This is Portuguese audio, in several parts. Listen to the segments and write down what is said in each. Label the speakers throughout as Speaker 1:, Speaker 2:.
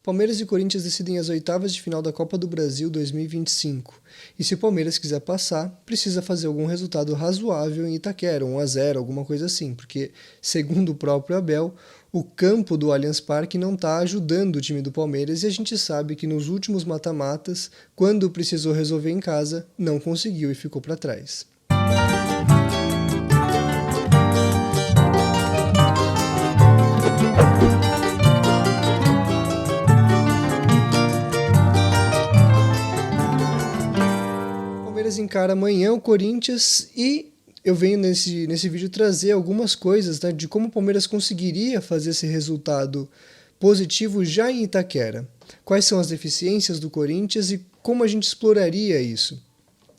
Speaker 1: Palmeiras e Corinthians decidem as oitavas de final da Copa do Brasil 2025. E se o Palmeiras quiser passar, precisa fazer algum resultado razoável em Itaquera, 1-0, alguma coisa assim, porque, segundo o próprio Abel, o campo do Allianz Parque não está ajudando o time do Palmeiras e a gente sabe que nos últimos mata-matas, quando precisou resolver em casa, não conseguiu e ficou para trás. Encara amanhã o Corinthians e eu venho nesse vídeo trazer algumas coisas, né, de como o Palmeiras conseguiria fazer esse resultado positivo já em Itaquera. Quais são as deficiências do Corinthians e como a gente exploraria isso.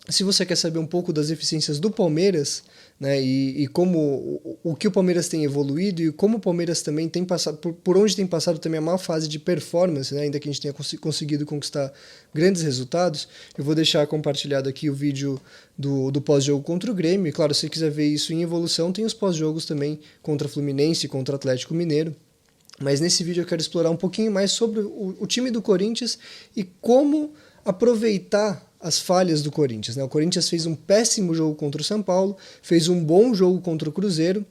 Speaker 1: Se você quer saber um pouco das deficiências do Palmeiras, né, e como o que o Palmeiras tem evoluído e como o Palmeiras também tem passado, por onde tem passado também a maior fase de performance, né, ainda que a gente tenha conseguido conquistar grandes resultados, eu vou deixar compartilhado aqui o vídeo do pós-jogo contra o Grêmio. E claro, se você quiser ver isso em evolução, tem os pós-jogos também contra o Fluminense e contra o Atlético Mineiro. Mas nesse vídeo eu quero explorar um pouquinho mais sobre o time do Corinthians e como aproveitar as falhas do Corinthians, né? O Corinthians fez um péssimo jogo contra o São Paulo, fez um bom jogo contra o Cruzeiro,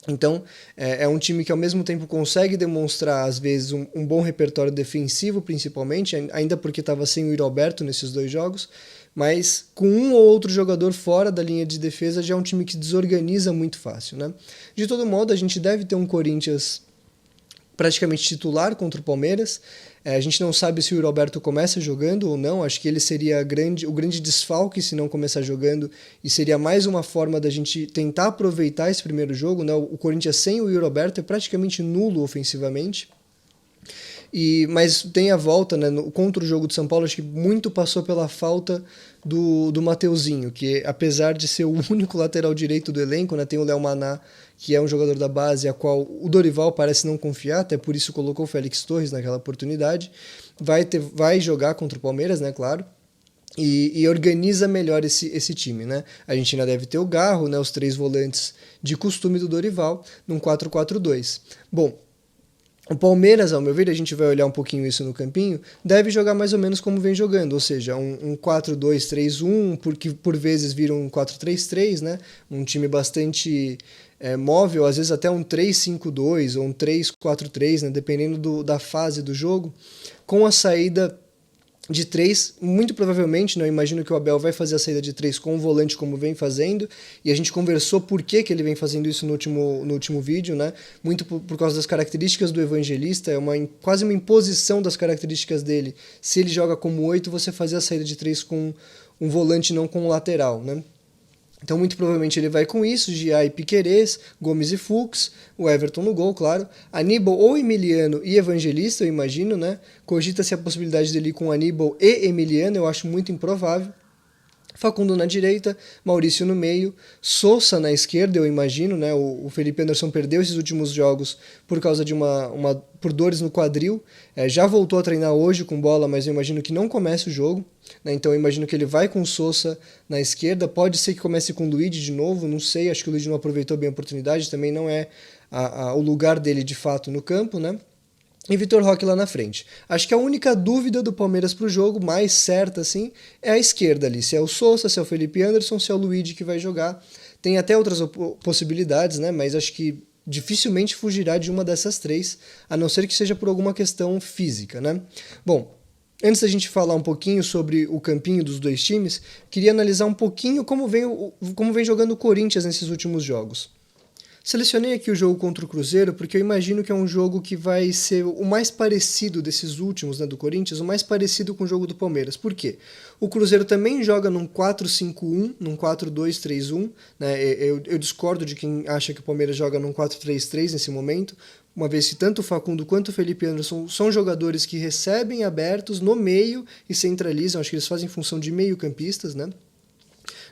Speaker 1: então é um time que ao mesmo tempo consegue demonstrar às vezes um bom repertório defensivo, principalmente, ainda porque estava sem o Yuri Alberto nesses dois jogos, mas com um ou outro jogador fora da linha de defesa já é um time que desorganiza muito fácil, né? De todo modo, a gente deve ter um Corinthians praticamente titular contra o Palmeiras. A gente não sabe se o Yuri Alberto começa jogando ou não, acho que ele seria o grande desfalque se não começar jogando, e seria mais uma forma da gente tentar aproveitar esse primeiro jogo, né? O Corinthians sem o Yuri Alberto é praticamente nulo ofensivamente. Mas tem a volta, né, contra o jogo de São Paulo, acho que muito passou pela falta do Mateuzinho, que apesar de ser o único lateral direito do elenco, né, tem o Léo Maná, que é um jogador da base, a qual o Dorival parece não confiar, até por isso colocou o Félix Torres naquela oportunidade, vai jogar contra o Palmeiras, né, claro, e organiza melhor esse time, né? A gente ainda deve ter o Garro, né, os três volantes de costume do Dorival, num 4-4-2. Bom, o Palmeiras, ao meu ver, a gente vai olhar um pouquinho isso no campinho, deve jogar mais ou menos como vem jogando, ou seja, um 4-2-3-1, porque por vezes vira um 4-3-3, né? Um time bastante móvel, às vezes até um 3-5-2 ou um 3-4-3, né? Dependendo da fase do jogo, com a saída de 3, muito provavelmente, né, eu imagino que o Abel vai fazer a saída de 3 com o volante como vem fazendo, e a gente conversou por que ele vem fazendo isso no último vídeo, né, muito por causa das características do Evangelista, quase uma imposição das características dele. Se ele joga como 8, você fazer a saída de 3 com um volante, não com um lateral, né. Então, muito provavelmente ele vai com isso, Gia e Piquerez, Gomes e Fux, o Everton no gol, claro, Aníbal ou Emiliano e Evangelista, eu imagino, né? Cogita-se a possibilidade dele ir com Aníbal e Emiliano, eu acho muito improvável. Facundo na direita, Maurício no meio, Sousa na esquerda, eu imagino, né? O Felipe Anderson perdeu esses últimos jogos por causa de por dores no quadril, já voltou a treinar hoje com bola, mas eu imagino que não comece o jogo, né? Então eu imagino que ele vai com Sousa na esquerda, pode ser que comece com o Luigi de novo, não sei, acho que o Luigi não aproveitou bem a oportunidade, também não é o lugar dele de fato no campo, né? E Vitor Roque lá na frente. Acho que a única dúvida do Palmeiras pro jogo, mais certa assim, é a esquerda ali. Se é o Sousa, se é o Felipe Anderson, se é o Luigi que vai jogar. Tem até outras possibilidades, né? Mas acho que dificilmente fugirá de uma dessas três, a não ser que seja por alguma questão física, né? Bom, antes da gente falar um pouquinho sobre o campinho dos dois times, queria analisar um pouquinho como vem jogando o Corinthians nesses últimos jogos. Selecionei aqui o jogo contra o Cruzeiro porque eu imagino que é um jogo que vai ser o mais parecido desses últimos, né, do Corinthians, o mais parecido com o jogo do Palmeiras. Por quê? O Cruzeiro também joga num 4-5-1, num 4-2-3-1. Né? Eu discordo de quem acha que o Palmeiras joga num 4-3-3 nesse momento, uma vez que tanto o Facundo quanto o Felipe Anderson são jogadores que recebem abertos no meio e centralizam. Acho que eles fazem função de meio-campistas, né?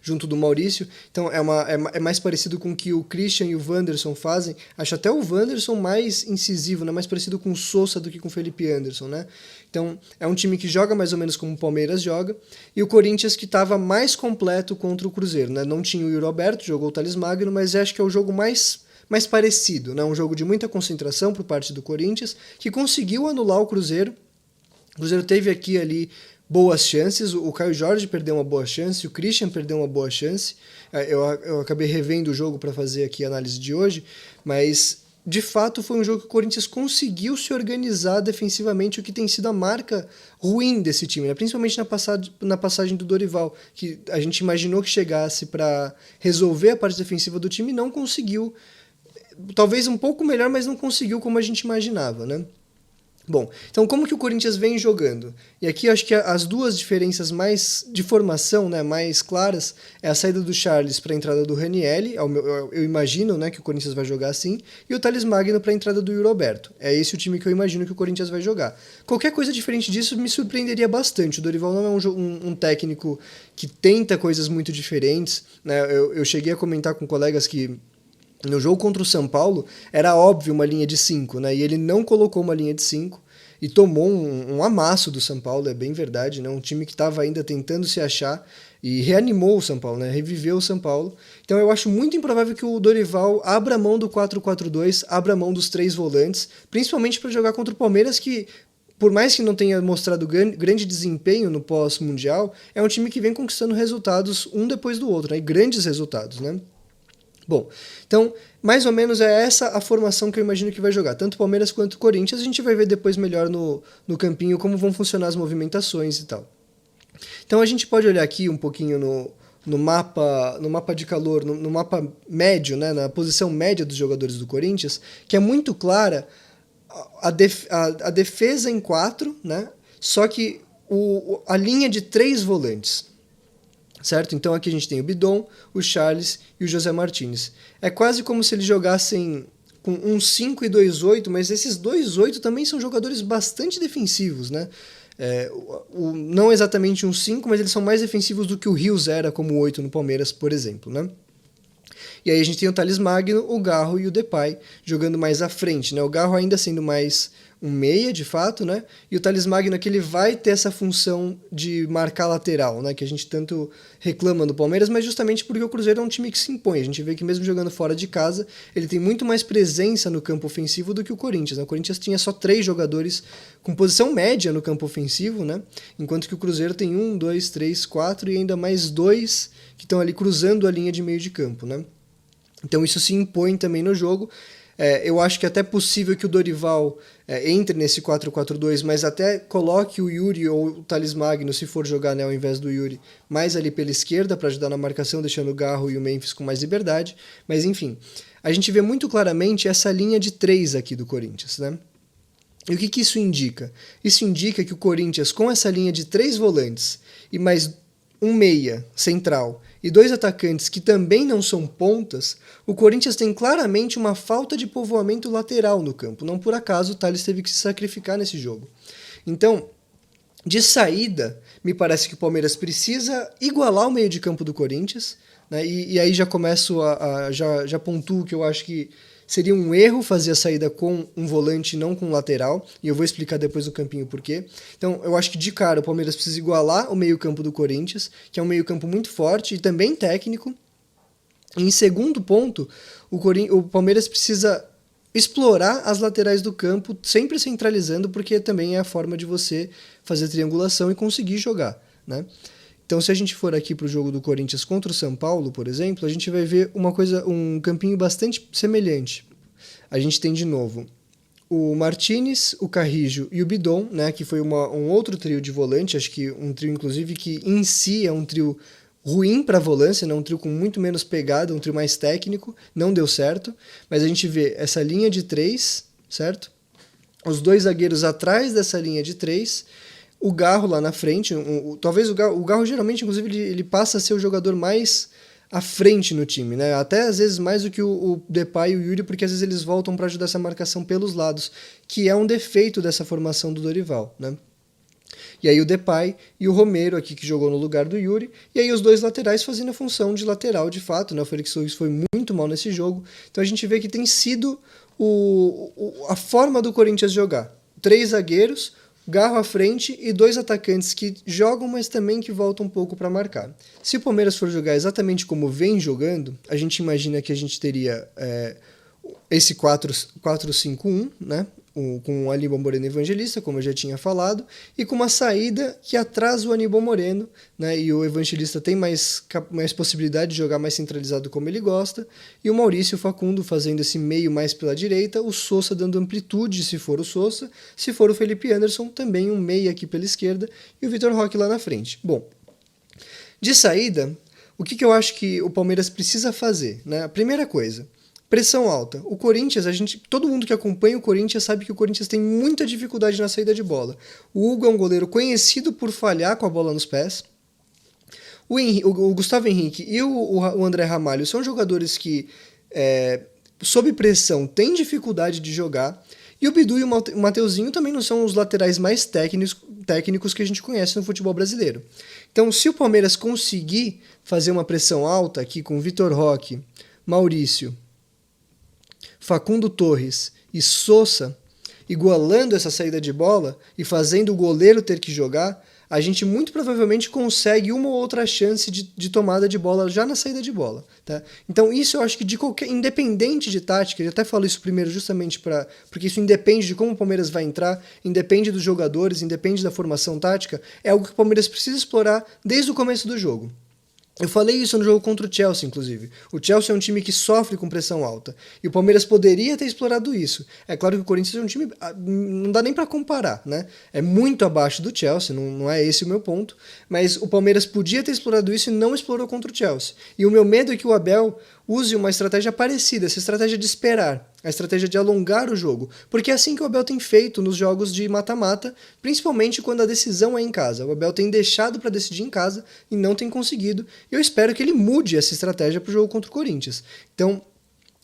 Speaker 1: Junto do Maurício, então é mais parecido com o que o Christian e o Wanderson fazem. Acho até o Wanderson mais incisivo, né? Mais parecido com o Sousa do que com o Felipe Anderson, né? Então é um time que joga mais ou menos como o Palmeiras joga, e o Corinthians que estava mais completo contra o Cruzeiro, né? Não tinha o Yuri Alberto, jogou o Thales Magno, mas acho que é o jogo mais parecido, né? Um jogo de muita concentração por parte do Corinthians, que conseguiu anular o Cruzeiro, O Cruzeiro teve aqui e ali boas chances, o Caio Jorge perdeu uma boa chance, o Christian perdeu uma boa chance. Eu acabei revendo o jogo para fazer aqui a análise de hoje, mas de fato foi um jogo que o Corinthians conseguiu se organizar defensivamente, o que tem sido a marca ruim desse time, né? Principalmente na passagem do Dorival, que a gente imaginou que chegasse para resolver a parte defensiva do time e não conseguiu. Talvez um pouco melhor, mas não conseguiu como a gente imaginava, né? Bom, então como que o Corinthians vem jogando? E aqui eu acho que as duas diferenças mais de formação, né, mais claras, é a saída do Charles para a entrada do Ranielli, eu imagino, né, que o Corinthians vai jogar assim, e o Thales Magno para a entrada do Yuri Alberto. É esse o time que eu imagino que o Corinthians vai jogar. Qualquer coisa diferente disso me surpreenderia bastante. O Dorival não é um técnico que tenta coisas muito diferentes, né? Eu cheguei a comentar com colegas que no jogo contra o São Paulo, era óbvio uma linha de 5, né? E ele não colocou uma linha de 5 e tomou um amasso do São Paulo, é bem verdade, né? Um time que estava ainda tentando se achar e reanimou o São Paulo, né? Reviveu o São Paulo. Então eu acho muito improvável que o Dorival abra mão do 4-4-2, abra mão dos 3 volantes, principalmente para jogar contra o Palmeiras, que por mais que não tenha mostrado grande desempenho no pós-mundial, é um time que vem conquistando resultados um depois do outro, né? E grandes resultados, né? Bom, então, mais ou menos é essa a formação que eu imagino que vai jogar. Tanto o Palmeiras quanto o Corinthians. A gente vai ver depois melhor no campinho como vão funcionar as movimentações e tal. Então a gente pode olhar aqui um pouquinho no mapa de calor, no mapa médio, né, na posição média dos jogadores do Corinthians, que é muito clara a defesa em 4, né, só que a linha de 3 volantes. Certo? Então aqui a gente tem o Bidon, o Charles e o José Martínez. É quase como se eles jogassem com um 5 e 2-8, mas esses 2-8 também são jogadores bastante defensivos, né? Não exatamente um 5, mas eles são mais defensivos do que o Rios era como 8 no Palmeiras, por exemplo, né? E aí a gente tem o Thales Magno, o Garro e o Depay jogando mais à frente, né? O Garro ainda sendo mais um meia, de fato, né? E o Thales Magno que ele vai ter essa função de marcar lateral, né? Que a gente tanto reclama do Palmeiras, mas justamente porque o Cruzeiro é um time que se impõe. A gente vê que mesmo jogando fora de casa, ele tem muito mais presença no campo ofensivo do que o Corinthians, né? O Corinthians tinha só 3 jogadores com posição média no campo ofensivo, né? Enquanto que o Cruzeiro tem 1, 2, 3, 4 e ainda mais 2 que estão ali cruzando a linha de meio de campo, né? Então isso se impõe também no jogo. Eu acho que é até possível que o Dorival entre nesse 4-4-2, mas até coloque o Yuri ou o Thales Magno, se for jogar, né, ao invés do Yuri, mais ali pela esquerda para ajudar na marcação, deixando o Garro e o Memphis com mais liberdade. Mas enfim, a gente vê muito claramente essa linha de 3 aqui do Corinthians, né? E o que isso indica? Isso indica que o Corinthians, com essa linha de 3 volantes e mais um meia central e 2 atacantes que também não são pontas, o Corinthians tem claramente uma falta de povoamento lateral no campo. Não por acaso o Thales teve que se sacrificar nesse jogo. Então, de saída, me parece que o Palmeiras precisa igualar o meio de campo do Corinthians, né? E aí já começo já pontuo que eu acho que seria um erro fazer a saída com um volante, não com um lateral, e eu vou explicar depois no campinho por quê. Então, eu acho que de cara o Palmeiras precisa igualar o meio-campo do Corinthians, que é um meio-campo muito forte e também técnico. E em segundo ponto, o Palmeiras precisa explorar as laterais do campo, sempre centralizando, porque também é a forma de você fazer triangulação e conseguir jogar, né? Então, se a gente for aqui para o jogo do Corinthians contra o São Paulo, por exemplo, a gente vai ver um campinho bastante semelhante. A gente tem de novo o Martínez, o Carrijo e o Bidon, né, que foi um outro trio de volante, acho que um trio, inclusive, que em si é um trio ruim para a volância, né, um trio com muito menos pegada, um trio mais técnico, não deu certo, mas a gente vê essa linha de 3, certo? Os 2 zagueiros atrás dessa linha de 3, o Garro lá na frente, talvez o Garro geralmente, inclusive, ele passa a ser o jogador mais à frente no time, né? Até às vezes mais do que o Depay e o Yuri, porque às vezes eles voltam para ajudar essa marcação pelos lados, que é um defeito dessa formação do Dorival, né? E aí o Depay e o Romero aqui que jogou no lugar do Yuri, e aí os 2 laterais fazendo a função de lateral de fato, né? O Félix Torres foi muito mal nesse jogo, então a gente vê que tem sido a forma do Corinthians jogar. 3 zagueiros, Garro à frente e 2 atacantes que jogam, mas também que voltam um pouco para marcar. Se o Palmeiras for jogar exatamente como vem jogando, a gente imagina que a gente teria esse 4-5-1, né? com o Aníbal Moreno Evangelista, como eu já tinha falado, e com uma saída que atrasa o Aníbal Moreno, né, e o Evangelista tem mais possibilidade de jogar mais centralizado como ele gosta, e o Maurício Facundo fazendo esse meio mais pela direita, o Sousa dando amplitude se for o Sousa, se for o Felipe Anderson, também um meio aqui pela esquerda, e o Vitor Roque lá na frente. Bom, de saída, o que eu acho que o Palmeiras precisa fazer, né? A primeira coisa, pressão alta. O Corinthians, todo mundo que acompanha o Corinthians sabe que o Corinthians tem muita dificuldade na saída de bola. O Hugo é um goleiro conhecido por falhar com a bola nos pés. O Gustavo Henrique e o André Ramalho são jogadores que, sob pressão, têm dificuldade de jogar. E o Bidu e o Mateuzinho também não são os laterais mais técnicos que a gente conhece no futebol brasileiro. Então, se o Palmeiras conseguir fazer uma pressão alta aqui com Vitor Roque, Maurício, Facundo Torres e Sousa, igualando essa saída de bola e fazendo o goleiro ter que jogar, a gente muito provavelmente consegue uma ou outra chance de tomada de bola já na saída de bola. Tá? Então isso eu acho que independente de tática, eu até falo isso primeiro justamente porque isso independe de como o Palmeiras vai entrar, independe dos jogadores, independe da formação tática, é algo que o Palmeiras precisa explorar desde o começo do jogo. Eu falei isso no jogo contra o Chelsea, inclusive. O Chelsea é um time que sofre com pressão alta. E o Palmeiras poderia ter explorado isso. É claro que o Corinthians é um time... Não dá nem para comparar, né? É muito abaixo do Chelsea, não é esse o meu ponto. Mas o Palmeiras podia ter explorado isso e não explorou contra o Chelsea. E o meu medo é que o Abel use uma estratégia parecida, essa estratégia de esperar, a estratégia de alongar o jogo, porque é assim que o Abel tem feito nos jogos de mata-mata, principalmente quando a decisão é em casa. O Abel tem deixado para decidir em casa e não tem conseguido, e eu espero que ele mude essa estratégia para o jogo contra o Corinthians. Então,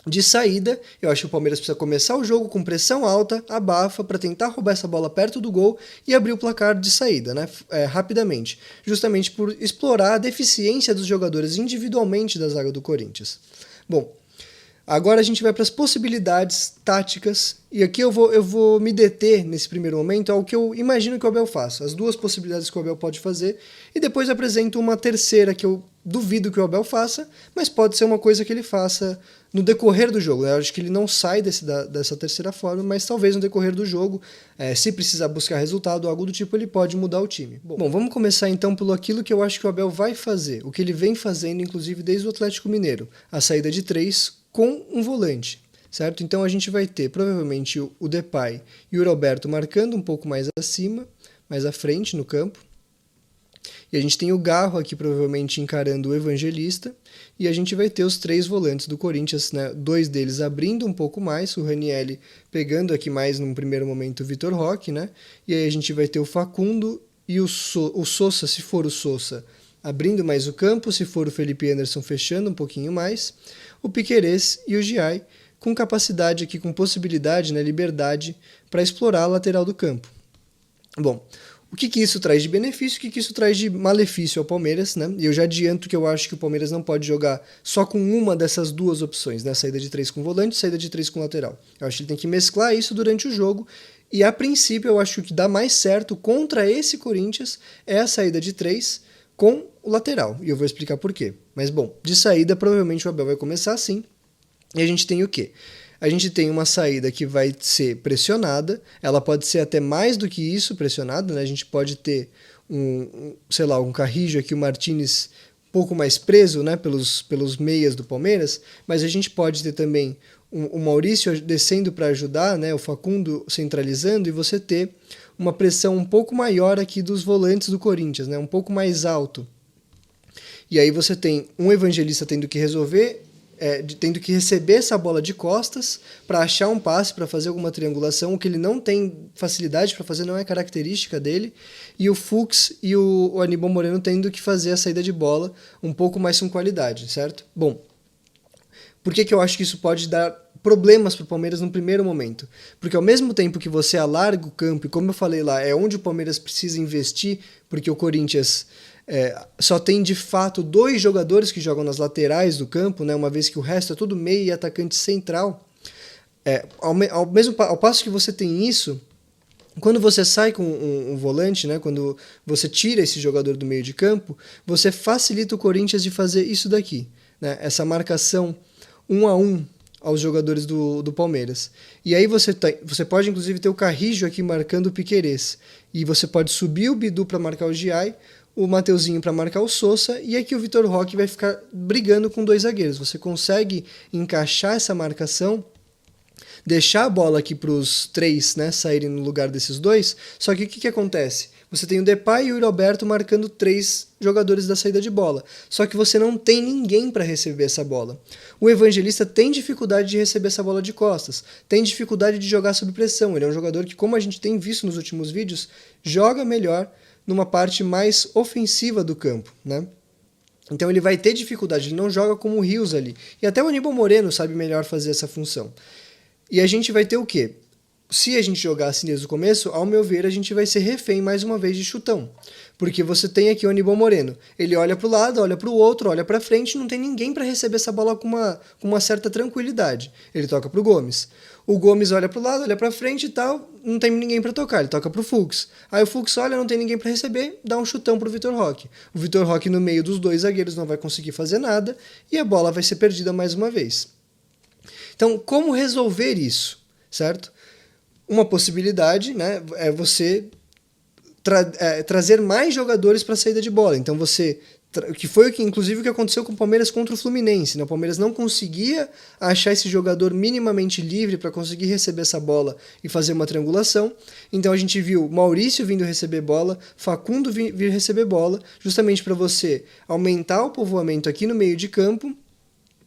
Speaker 1: de saída, eu acho que o Palmeiras precisa começar o jogo com pressão alta, abafa, para tentar roubar essa bola perto do gol e abrir o placar de saída, né, rapidamente, justamente por explorar a deficiência dos jogadores individualmente da zaga do Corinthians. Bom, agora a gente vai para as possibilidades táticas, e aqui eu vou me deter nesse primeiro momento ao que eu imagino que o Abel faça, as duas possibilidades que o Abel pode fazer, e depois apresento uma terceira que eu duvido que o Abel faça, mas pode ser uma coisa que ele faça no decorrer do jogo. Eu acho que ele não sai dessa terceira forma, mas talvez no decorrer do jogo, se precisar buscar resultado ou algo do tipo, ele pode mudar o time. Bom, vamos começar então pelo aquilo que eu acho que o Abel vai fazer, o que ele vem fazendo, inclusive, desde o Atlético Mineiro, a saída de 3 com um volante. Certo? Então a gente vai ter provavelmente o Depay e o Roberto marcando um pouco mais acima, mais à frente no campo. E a gente tem o Garro aqui provavelmente encarando o Evangelista. E a gente vai ter os 3 volantes do Corinthians, né? 2 deles abrindo um pouco mais, o Ranieri pegando aqui mais num primeiro momento o Vitor Roque, né? E aí a gente vai ter o Facundo e o Sousa, se for o Sousa, abrindo mais o campo, se for o Felipe Anderson fechando um pouquinho mais, o Piquerez e o Giai com capacidade aqui, com possibilidade, né, liberdade para explorar a lateral do campo. Bom, o que isso traz de benefício, o que isso traz de malefício ao Palmeiras, né? E eu já adianto que eu acho que o Palmeiras não pode jogar só com uma dessas duas opções, né? Saída de 3 com volante, saída de 3 com lateral. Eu acho que ele tem que mesclar isso durante o jogo, e a princípio eu acho que o que dá mais certo contra esse Corinthians é a saída de 3 com o lateral, e eu vou explicar por quê. Mas bom, de saída provavelmente o Abel vai começar assim. E a gente tem o quê? A gente tem uma saída que vai ser pressionada, ela pode ser até mais do que isso pressionada, né? A gente pode ter um Carrillo aqui, o Martínez um pouco mais preso, né, pelos meias do Palmeiras, mas a gente pode ter também o Maurício descendo para ajudar, né, o Facundo centralizando, e você ter uma pressão um pouco maior aqui dos volantes do Corinthians, né, um pouco mais alto. E aí você tem um Evangelista tendo que resolver, tendo que receber essa bola de costas para achar um passe, para fazer alguma triangulação, o que ele não tem facilidade para fazer, não é característica dele, e o Fux e o Aníbal Moreno tendo que fazer a saída de bola um pouco mais com qualidade, certo? Bom, por que eu acho que isso pode dar problemas para o Palmeiras no primeiro momento? Porque ao mesmo tempo que você alarga o campo, e como eu falei lá, é onde o Palmeiras precisa investir, porque o Corinthians só tem de fato 2 jogadores que jogam nas laterais do campo, né, uma vez que o resto é tudo meio e atacante central. Ao passo que você tem isso, quando você sai com um volante, né, quando você tira esse jogador do meio de campo, você facilita o Corinthians de fazer isso daqui, né, essa marcação 1 a 1 aos jogadores do Palmeiras. E aí você pode inclusive ter o Carrijo aqui marcando o Piquerez. E você pode subir o Bidu para marcar o Giai, o Mateuzinho para marcar o Sousa, e aqui o Vitor Roque vai ficar brigando com 2 zagueiros. Você consegue encaixar essa marcação, deixar a bola aqui para os 3, né, saírem no lugar desses 2, só que o que acontece? Você tem o Depay e o Roberto marcando 3 jogadores da saída de bola. Só que você não tem ninguém para receber essa bola. O Evangelista tem dificuldade de receber essa bola de costas. Tem dificuldade de jogar sob pressão. Ele é um jogador que, como a gente tem visto nos últimos vídeos, joga melhor numa parte mais ofensiva do campo, né? Então ele vai ter dificuldade. Ele não joga como o Rios ali. E até o Aníbal Moreno sabe melhor fazer essa função. E a gente vai ter o quê? Se a gente jogar assim desde o começo, ao meu ver, a gente vai ser refém mais uma vez de chutão. Porque você tem aqui o Aníbal Moreno. Ele olha para o lado, olha para o outro, olha para frente, não tem ninguém para receber essa bola com uma certa tranquilidade. Ele toca para o Gomes. O Gomes olha para o lado, olha para frente e tal, não tem ninguém para tocar, ele toca para o Fux. Aí o Fux olha, não tem ninguém para receber, dá um chutão para o Vitor Roque. O Vitor Roque no meio dos 2 zagueiros não vai conseguir fazer nada e a bola vai ser perdida mais uma vez. Então, como resolver isso, certo? Uma possibilidade, né, é você trazer mais jogadores para a saída de bola. Então que foi inclusive o que aconteceu com o Palmeiras contra o Fluminense, né? O Palmeiras não conseguia achar esse jogador minimamente livre para conseguir receber essa bola e fazer uma triangulação. Então a gente viu Maurício vindo receber bola, Facundo vir receber bola, justamente para você aumentar o povoamento aqui no meio de campo.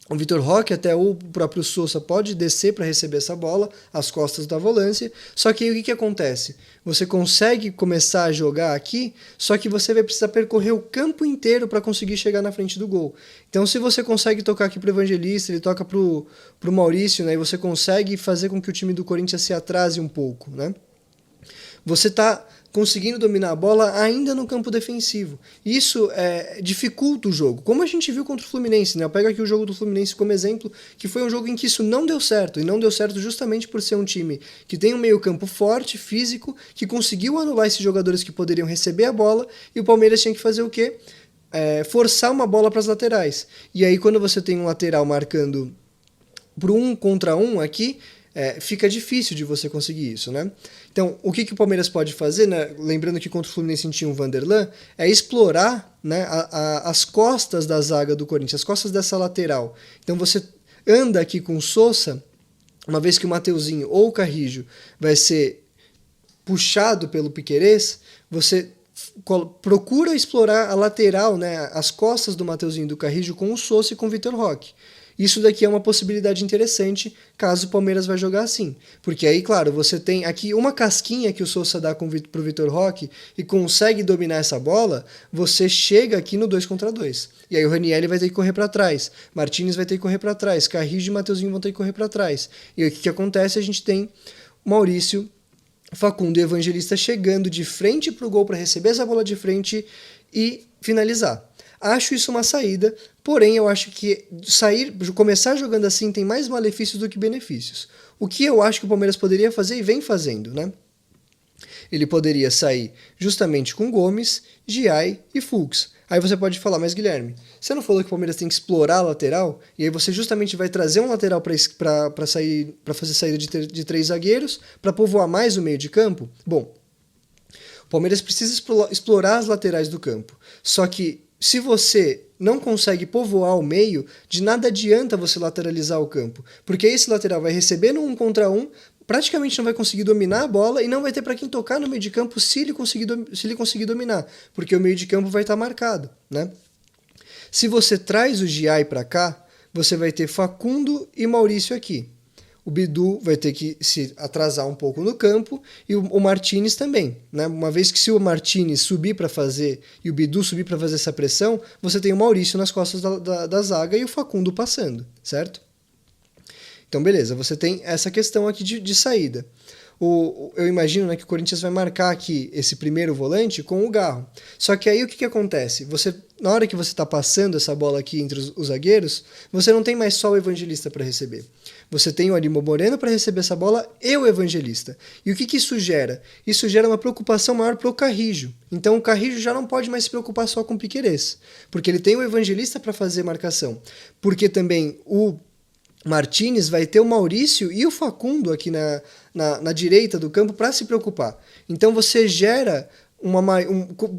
Speaker 1: O Vitor Roque, até o próprio Sousa, pode descer para receber essa bola, às costas da volância. Só que aí o que acontece? Você consegue começar a jogar aqui, só que você vai precisar percorrer o campo inteiro para conseguir chegar na frente do gol. Então, se você consegue tocar aqui para o Evangelista, ele toca para o Maurício, né, e você consegue fazer com que o time do Corinthians se atrase um pouco, né? Você está conseguindo dominar a bola ainda no campo defensivo. Isso dificulta o jogo, como a gente viu contra o Fluminense, né? Eu pego aqui o jogo do Fluminense como exemplo, que foi um jogo em que isso não deu certo, e não deu certo justamente por ser um time que tem um meio campo forte, físico, que conseguiu anular esses jogadores que poderiam receber a bola, e o Palmeiras tinha que fazer o quê? Forçar uma bola para as laterais. E aí quando você tem um lateral marcando por 1 contra 1 aqui, fica difícil de você conseguir isso, né? Então, o que o Palmeiras pode fazer, né? Lembrando que contra o Fluminense tinha um Vanderlan, é explorar, né, as costas da zaga do Corinthians, as costas dessa lateral. Então você anda aqui com o Sousa, uma vez que o Mateuzinho ou o Carrijo vai ser puxado pelo Piquerez, você procura explorar a lateral, né, as costas do Mateuzinho e do Carrijo com o Sousa e com o Vitor Roque. Isso daqui é uma possibilidade interessante caso o Palmeiras vai jogar assim. Porque aí, claro, você tem aqui uma casquinha que o Sousa dá pro Vitor Roque e consegue dominar essa bola, você chega aqui no 2 contra 2. E aí o Ranieri vai ter que correr para trás, Martínez vai ter que correr para trás, Carrijo e Mateuzinho vão ter que correr para trás. E aí o que acontece? A gente tem Maurício, Facundo e Evangelista chegando de frente pro gol para receber essa bola de frente e finalizar. Acho isso uma saída, porém eu acho que começar jogando assim tem mais malefícios do que benefícios. O que eu acho que o Palmeiras poderia fazer e vem fazendo, né? Ele poderia sair justamente com Gomes, Giai e Fux. Aí você pode falar, mas Guilherme, você não falou que o Palmeiras tem que explorar a lateral? E aí você justamente vai trazer um lateral para fazer saída de 3 zagueiros, para povoar mais o meio de campo? Bom, o Palmeiras precisa explorar as laterais do campo. Só que se você não consegue povoar o meio, de nada adianta você lateralizar o campo, porque esse lateral vai receber no 1 contra 1, praticamente não vai conseguir dominar a bola e não vai ter para quem tocar no meio de campo se ele conseguir dominar, porque o meio de campo vai estar marcado, né? Se você traz o Giai para cá, você vai ter Facundo e Maurício aqui. O Bidu vai ter que se atrasar um pouco no campo e o Martínez também, né? Uma vez que se o Martínez subir para fazer e o Bidu subir para fazer essa pressão, você tem o Maurício nas costas da zaga e o Facundo passando, certo? Então beleza, você tem essa questão aqui de saída. Eu imagino, né, que o Corinthians vai marcar aqui esse primeiro volante com o Garro. Só que aí o que acontece? Na hora que você está passando essa bola aqui entre os zagueiros, você não tem mais só o Evangelista para receber. Você tem o Aníbal Moreno para receber essa bola e o Evangelista. E o que isso gera? Isso gera uma preocupação maior para o Carrijo. Então o Carrijo já não pode mais se preocupar só com o Piquerez, porque ele tem o Evangelista para fazer marcação. Porque também o Martínez, vai ter o Maurício e o Facundo aqui na direita do campo para se preocupar. Então você gera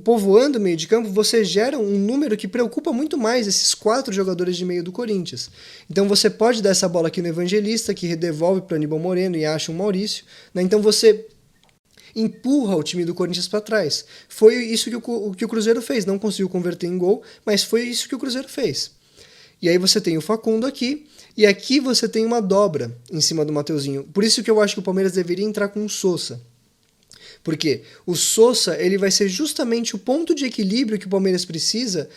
Speaker 1: povoando o meio de campo, você gera um número que preocupa muito mais esses 4 jogadores de meio do Corinthians. Então você pode dar essa bola aqui no Evangelista, que devolve para o Aníbal Moreno e acha um Maurício. Né? Então você empurra o time do Corinthians para trás. Foi isso que o Cruzeiro fez. Não conseguiu converter em gol, mas foi isso que o Cruzeiro fez. E aí você tem o Facundo aqui, e aqui você tem uma dobra em cima do Mateuzinho. Por isso que eu acho que o Palmeiras deveria entrar com o Sousa. Porque o Sousa ele vai ser justamente o ponto de equilíbrio que o Palmeiras precisa,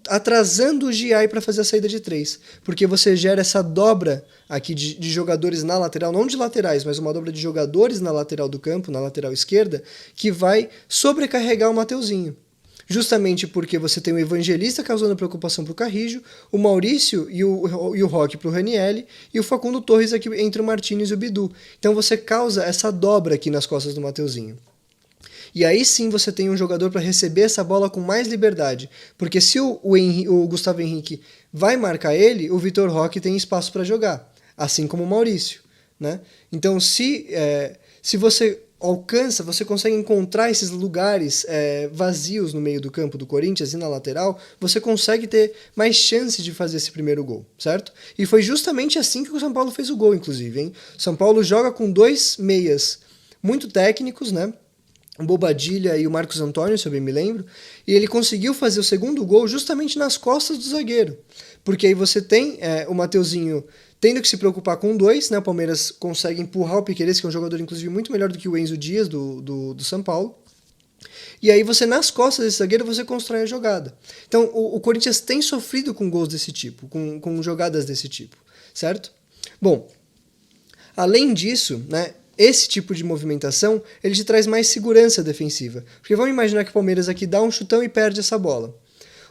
Speaker 1: atrasando o Giai para fazer a saída de 3. Porque você gera essa dobra aqui de jogadores na lateral, não de laterais, mas uma dobra de jogadores na lateral do campo, na lateral esquerda, que vai sobrecarregar o Mateuzinho. Justamente porque você tem o Evangelista causando preocupação para o Carrijo, o Maurício e o Roque para o Ranielli, e o Facundo Torres aqui entre o Martínez e o Bidu. Então você causa essa dobra aqui nas costas do Mateuzinho. E aí sim você tem um jogador para receber essa bola com mais liberdade. Porque se o Gustavo Henrique vai marcar ele, o Vitor Roque tem espaço para jogar. Assim como o Maurício. Né? Então se você alcança, você consegue encontrar esses lugares vazios no meio do campo do Corinthians e na lateral, você consegue ter mais chances de fazer esse primeiro gol, certo? E foi justamente assim que o São Paulo fez o gol, inclusive, hein? São Paulo joga com 2 meias muito técnicos, né? O Bobadilha e o Marcos Antônio, se eu bem me lembro, e ele conseguiu fazer o segundo gol justamente nas costas do zagueiro, porque aí você tem o Mateuzinho tendo que se preocupar com 2, né? O Palmeiras consegue empurrar o Piquerez, que é um jogador inclusive muito melhor do que o Enzo Dias do São Paulo, e aí você nas costas desse zagueiro você constrói a jogada. Então o Corinthians tem sofrido com gols desse tipo, com jogadas desse tipo, certo? Bom, além disso, né? Esse tipo de movimentação, ele te traz mais segurança defensiva. Porque vamos imaginar que o Palmeiras aqui dá um chutão e perde essa bola.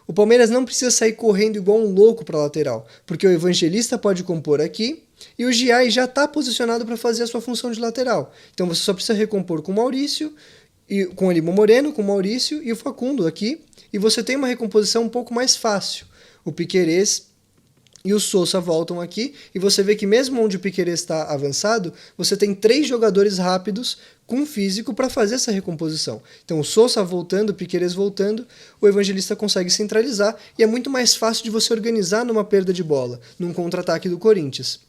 Speaker 1: O Palmeiras não precisa sair correndo igual um louco para a lateral, porque o Evangelista pode compor aqui e o Giai já está posicionado para fazer a sua função de lateral. Então você só precisa recompor com o Maurício, com o Aníbal Moreno, com o Maurício e o Facundo aqui, e você tem uma recomposição um pouco mais fácil. O Piquerez e o Sousa voltam aqui, e você vê que mesmo onde o Piquerez está avançado, você tem 3 jogadores rápidos com físico para fazer essa recomposição. Então o Sousa voltando, o Piquerez voltando, o Evangelista consegue centralizar, e é muito mais fácil de você organizar numa perda de bola, num contra-ataque do Corinthians.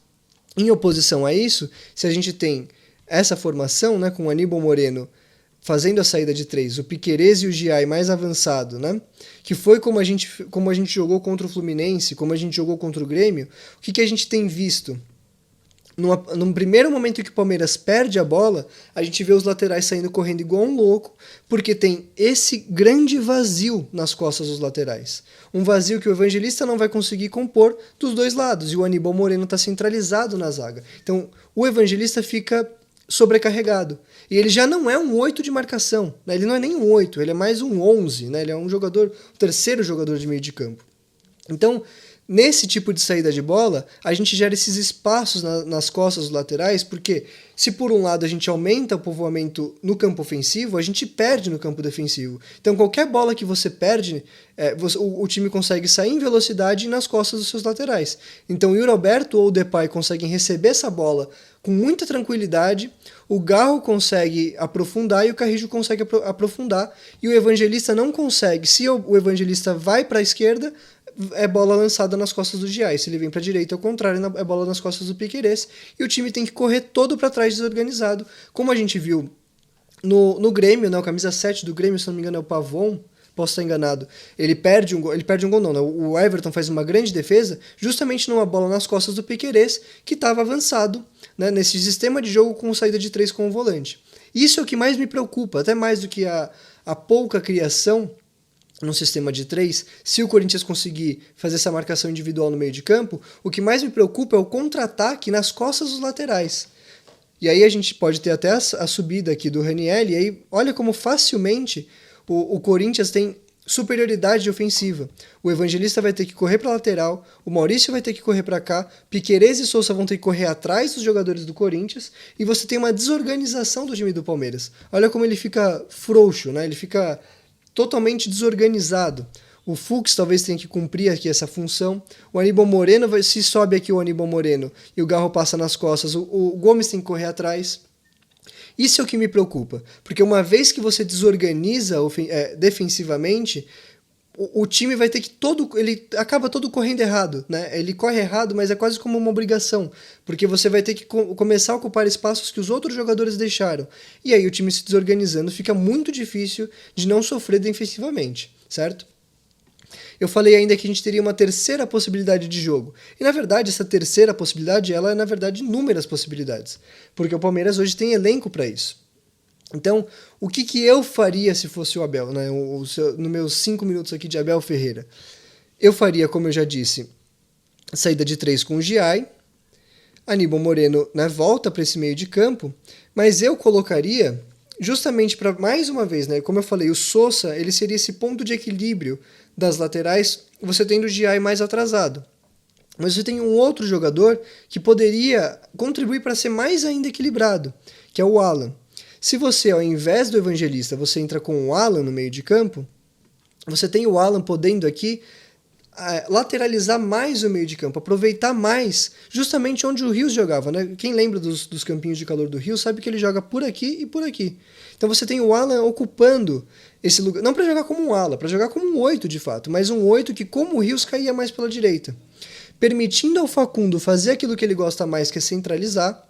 Speaker 1: Em oposição a isso, se a gente tem essa formação, né, com o Aníbal Moreno fazendo a saída de 3, o Piquerez e o Giai mais avançado, né? Que foi como a gente jogou contra o Fluminense, como a gente jogou contra o Grêmio. O que a gente tem visto? Num primeiro momento que o Palmeiras perde a bola, a gente vê os laterais saindo correndo igual um louco, porque tem esse grande vazio nas costas dos laterais. Um vazio que o Evangelista não vai conseguir compor dos 2 lados, e o Aníbal Moreno está centralizado na zaga. Então o Evangelista fica sobrecarregado. E ele já não é um 8 de marcação, né? Ele não é nem um 8, ele é mais um 11, né? Ele é um jogador, o terceiro jogador de meio de campo. Então, nesse tipo de saída de bola, a gente gera esses espaços nas costas dos laterais, porque se por um lado a gente aumenta o povoamento no campo ofensivo, a gente perde no campo defensivo. Então qualquer bola que você perde, o time consegue sair em velocidade nas costas dos seus laterais. Então o Roberto ou o Depay conseguem receber essa bola com muita tranquilidade, o Garro consegue aprofundar e o Carrijo consegue aprofundar, e o Evangelista não consegue. Se o Evangelista vai para a esquerda, é bola lançada nas costas do Giai. Se ele vem para a direita, ao contrário, é bola nas costas do Piquerez, e o time tem que correr todo para trás desorganizado, como a gente viu no Grêmio, né? O camisa 7 do Grêmio, se não me engano, é o Pavon, posso estar enganado, ele perde um gol não, né? O Everton faz uma grande defesa, justamente numa bola nas costas do Piquerez, que estava avançado, né, nesse sistema de jogo com saída de 3 com o volante. Isso é o que mais me preocupa, até mais do que a pouca criação no sistema de 3, se o Corinthians conseguir fazer essa marcação individual no meio de campo, o que mais me preocupa é o contra-ataque nas costas dos laterais. E aí a gente pode ter até a subida aqui do Ranielli, e aí olha como facilmente o Corinthians tem superioridade ofensiva. O Evangelista vai ter que correr para a lateral, o Maurício vai ter que correr para cá, Piquerez e Sousa vão ter que correr atrás dos jogadores do Corinthians, e você tem uma desorganização do time do Palmeiras. Olha como ele fica frouxo, né? Ele fica totalmente desorganizado. O Fux talvez tenha que cumprir aqui essa função. O Aníbal Moreno, se sobe aqui o Aníbal Moreno e o Garro passa nas costas, o Gomes tem que correr atrás. Isso é o que me preocupa, porque uma vez que você desorganiza defensivamente, o time vai ter que ele acaba todo correndo errado, né? Ele corre errado, mas é quase como uma obrigação, porque você vai ter que começar a ocupar espaços que os outros jogadores deixaram. E aí o time se desorganizando fica muito difícil de não sofrer defensivamente, certo? Eu falei ainda que a gente teria uma terceira possibilidade de jogo. E na verdade, essa terceira possibilidade, ela é na verdade inúmeras possibilidades, porque o Palmeiras hoje tem elenco para isso. Então, o que eu faria se fosse o Abel, né? No meus 5 minutos aqui de Abel Ferreira? Eu faria, como eu já disse, saída de 3 com o Giai, Aníbal Moreno, né, volta para esse meio de campo, mas eu colocaria, justamente para, mais uma vez, né, como eu falei, o Sousa, ele seria esse ponto de equilíbrio das laterais, você tendo o Giai mais atrasado. Mas você tem um outro jogador que poderia contribuir para ser mais ainda equilibrado, que é o Alan. Se você, ao invés do Evangelista, você entra com o Alan no meio de campo, você tem o Alan podendo aqui lateralizar mais o meio de campo, aproveitar mais justamente onde o Rios jogava, né? Quem lembra dos campinhos de calor do Rios sabe que ele joga por aqui e por aqui. Então você tem o Alan ocupando esse lugar, não para jogar como um ala, para jogar como um 8 de fato, mas um 8 que, como o Rios, caía mais pela direita, permitindo ao Facundo fazer aquilo que ele gosta mais, que é centralizar.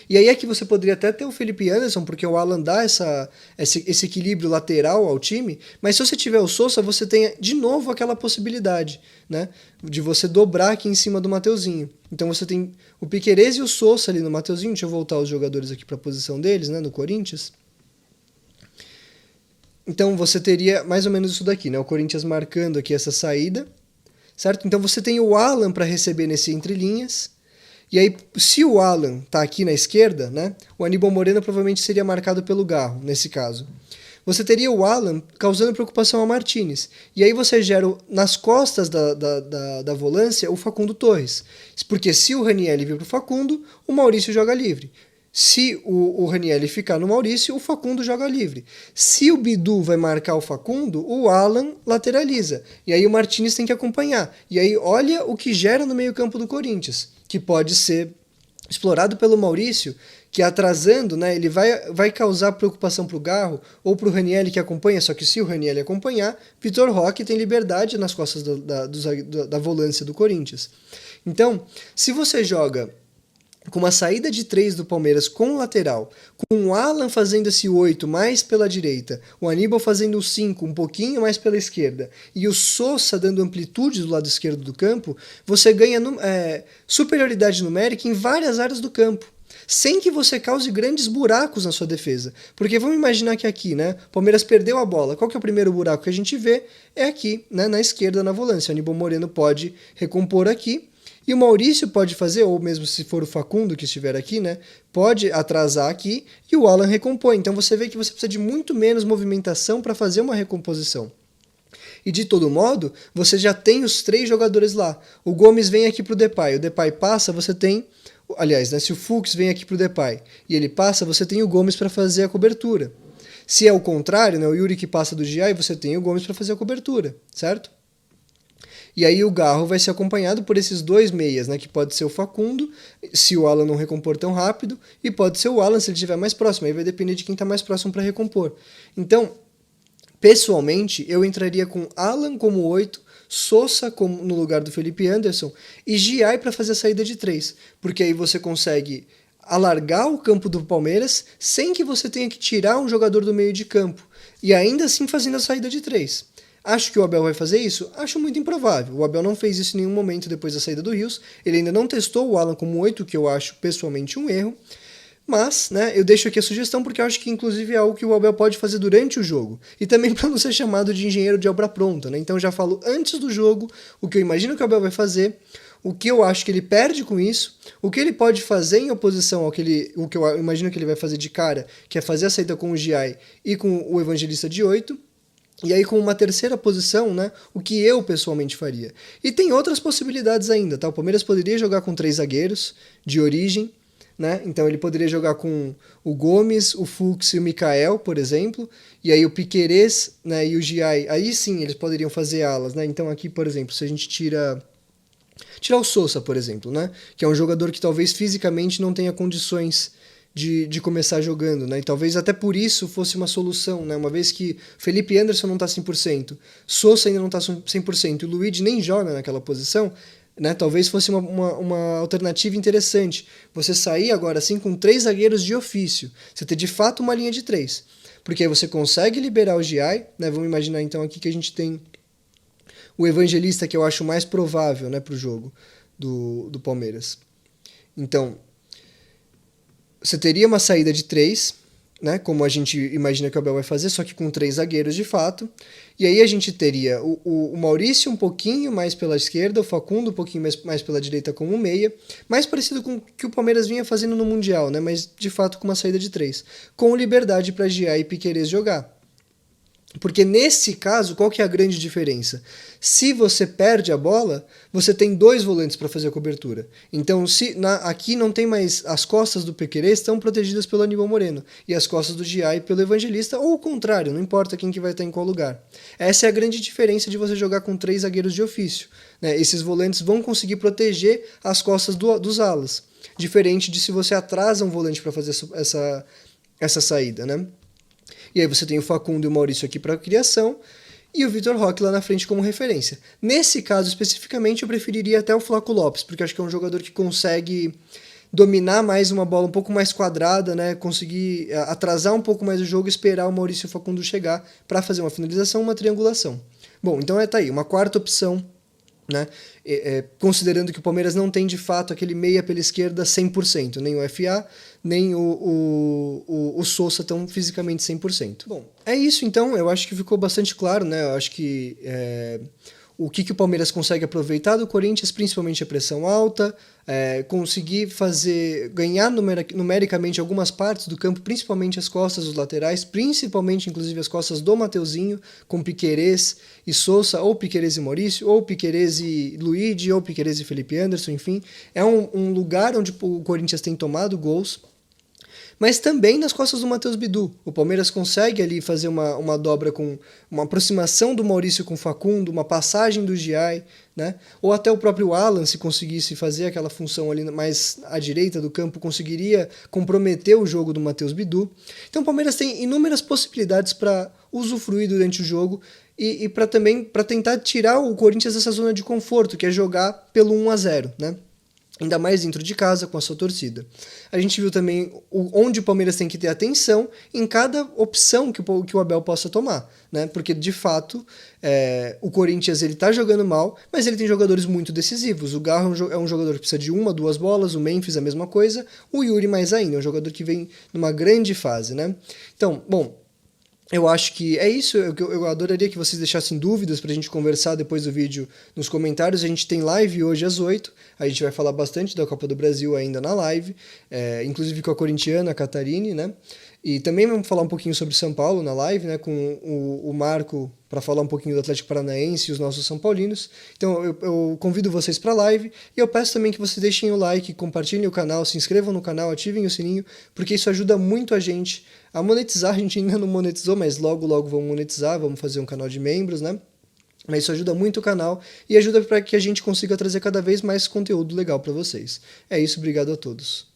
Speaker 1: E aí é que você poderia até ter o Felipe Anderson, porque o Alan dá esse equilíbrio lateral ao time, mas se você tiver o Sousa, você tem de novo aquela possibilidade, né, de você dobrar aqui em cima do Mateuzinho. Então você tem o Piquerez e o Sousa ali no Mateuzinho. Deixa eu voltar os jogadores aqui para a posição deles, né, no Corinthians. Então você teria mais ou menos isso daqui, né, o Corinthians marcando aqui essa saída, certo? Então você tem o Alan para receber nesse entrelinhas. E aí, se o Alan está aqui na esquerda, né, o Aníbal Moreno provavelmente seria marcado pelo Garro, nesse caso. Você teria o Alan causando preocupação ao Martínez. E aí você gera nas costas da volância o Facundo Torres. Porque se o Raniel vir para o Facundo, o Maurício joga livre. Se o Raniel ficar no Maurício, o Facundo joga livre. Se o Bidu vai marcar o Facundo, o Alan lateraliza. E aí o Martínez tem que acompanhar. E aí olha o que gera no meio-campo do Corinthians, que pode ser explorado pelo Maurício, que atrasando, né, ele vai causar preocupação para o Garro ou para o Raniel que acompanha, só que se o Raniel acompanhar, Vitor Roque tem liberdade nas costas da volância do Corinthians. Então, se você joga com uma saída de 3 do Palmeiras com o lateral, com o Alan fazendo esse 8 mais pela direita, o Aníbal fazendo o 5 um pouquinho mais pela esquerda, e o Sousa dando amplitude do lado esquerdo do campo, você ganha superioridade numérica em várias áreas do campo, sem que você cause grandes buracos na sua defesa. Porque vamos imaginar que aqui, né, o Palmeiras perdeu a bola. Qual que é o primeiro buraco que a gente vê? É aqui, né, na esquerda, na volância. O Aníbal Moreno pode recompor aqui, e o Maurício pode fazer, ou mesmo se for o Facundo que estiver aqui, né, pode atrasar aqui e o Alan recompõe. Então você vê que você precisa de muito menos movimentação para fazer uma recomposição. E de todo modo, você já tem os 3 jogadores lá. O Gomes vem aqui para o Depay, o Depay passa, você tem... Aliás, né, se o Fux vem aqui para o Depay e ele passa, você tem o Gomes para fazer a cobertura. Se é o contrário, né, o Yuri que passa do Giai, você tem o Gomes para fazer a cobertura, certo? E aí o Garro vai ser acompanhado por esses 2 meias, né, que pode ser o Facundo, se o Alan não recompor tão rápido, e pode ser o Alan se ele estiver mais próximo, aí vai depender de quem está mais próximo para recompor. Então, pessoalmente, eu entraria com Alan como 8, Sousa no lugar do Felipe Anderson, e Giai para fazer a saída de 3, porque aí você consegue alargar o campo do Palmeiras sem que você tenha que tirar um jogador do meio de campo, e ainda assim fazendo a saída de 3. Acho que o Abel vai fazer isso? Acho muito improvável. O Abel não fez isso em nenhum momento depois da saída do Rios. Ele ainda não testou o Alan como 8, que eu acho pessoalmente um erro. Mas, né, eu deixo aqui a sugestão porque eu acho que inclusive é algo que o Abel pode fazer durante o jogo. E também para não ser chamado de engenheiro de obra pronta, né? Então eu já falo antes do jogo o que eu imagino que o Abel vai fazer, o que eu acho que ele perde com isso, o que ele pode fazer em oposição ao que eu imagino que ele vai fazer de cara, que é fazer a saída com o Giai e com o Evangelista de 8. E aí com uma terceira posição, né, o que eu pessoalmente faria. E tem outras possibilidades ainda, tá? O Palmeiras poderia jogar com 3 zagueiros de origem, né? Então ele poderia jogar com o Gomes, o Fux e o Mikael, por exemplo, e aí o Piquerez, né, e o Giai, aí sim eles poderiam fazer alas, né? Então aqui, por exemplo, se a gente tirar o Sousa, por exemplo, né? Que é um jogador que talvez fisicamente não tenha condições de começar jogando, né? E talvez até por isso fosse uma solução, né? Uma vez que Felipe Anderson não está 100%, Sousa ainda não está 100%, e o Luigi nem joga naquela posição, né? Talvez fosse uma alternativa interessante. Você sair agora assim com 3 zagueiros de ofício, você ter de fato uma linha de 3. Porque aí você consegue liberar o Giai, né? Vamos imaginar então aqui que a gente tem o Evangelista, que eu acho mais provável, né, para o jogo do Palmeiras. Então, você teria uma saída de 3, né, como a gente imagina que o Abel vai fazer, só que com 3 zagueiros de fato. E aí a gente teria o Maurício um pouquinho mais pela esquerda, o Facundo um pouquinho mais pela direita como meia, mais parecido com o que o Palmeiras vinha fazendo no Mundial, né, mas de fato com uma saída de 3, com liberdade para Giai e Piquerez jogar. Porque nesse caso, qual que é a grande diferença? Se você perde a bola, você tem 2 volantes para fazer a cobertura. Então, aqui não tem mais... As costas do Piquerez estão protegidas pelo Aníbal Moreno e as costas do Giai pelo Evangelista, ou o contrário, não importa quem que vai estar em qual lugar. Essa é a grande diferença de você jogar com 3 zagueiros de ofício, né? Esses volantes vão conseguir proteger as costas dos alas, diferente de se você atrasa um volante para fazer essa saída, né? E aí você tem o Facundo e o Maurício aqui para criação e o Vitor Roque lá na frente como referência. Nesse caso especificamente eu preferiria até o Flaco Lopes, porque acho que é um jogador que consegue dominar mais uma bola um pouco mais quadrada, né? Conseguir atrasar um pouco mais o jogo e esperar o Maurício e o Facundo chegar para fazer uma finalização, uma triangulação. Bom, então tá aí, uma quarta opção, né? Considerando que o Palmeiras não tem de fato aquele meia pela esquerda 100%, nem o FA, nem o Sousa tão fisicamente 100%. Bom, é isso então, eu acho que ficou bastante claro, né? Eu acho que o que o Palmeiras consegue aproveitar do Corinthians, principalmente a pressão alta, conseguir ganhar numericamente algumas partes do campo, principalmente as costas dos laterais, principalmente inclusive as costas do Mateuzinho, com Piquerez e Sousa, ou Piquerez e Maurício, ou Piquerez e Luigi, ou Piquerez e Felipe Anderson, enfim. É um lugar onde o Corinthians tem tomado gols, mas também nas costas do Matheus Bidu. O Palmeiras consegue ali fazer uma dobra com uma aproximação do Maurício com o Facundo, uma passagem do Giai, né? Ou até o próprio Alan, se conseguisse fazer aquela função ali mais à direita do campo, conseguiria comprometer o jogo do Matheus Bidu. Então o Palmeiras tem inúmeras possibilidades para usufruir durante o jogo e para tentar tirar o Corinthians dessa zona de conforto, que é jogar pelo 1-0, né? Ainda mais dentro de casa, com a sua torcida. A gente viu também onde o Palmeiras tem que ter atenção em cada opção que o Abel possa tomar, né? Porque, de fato, o Corinthians está jogando mal, mas ele tem jogadores muito decisivos. O Garro é um jogador que precisa de 1, 2 bolas, o Memphis a mesma coisa, o Yuri mais ainda, é um jogador que vem numa grande fase, né? Então, bom, eu acho que é isso, eu adoraria que vocês deixassem dúvidas pra gente conversar depois do vídeo nos comentários. A gente tem live hoje às 8, a gente vai falar bastante da Copa do Brasil ainda na live, inclusive com a corintiana, a Catarine, né? E também vamos falar um pouquinho sobre São Paulo na live, né? Com o Marco para falar um pouquinho do Atlético Paranaense e os nossos São Paulinos. Então eu convido vocês para a live e eu peço também que vocês deixem o like, compartilhem o canal, se inscrevam no canal, ativem o sininho, porque isso ajuda muito a gente a monetizar. A gente ainda não monetizou, mas logo vamos monetizar, vamos fazer um canal de membros, né? Mas isso ajuda muito o canal e ajuda para que a gente consiga trazer cada vez mais conteúdo legal para vocês. É isso, obrigado a todos.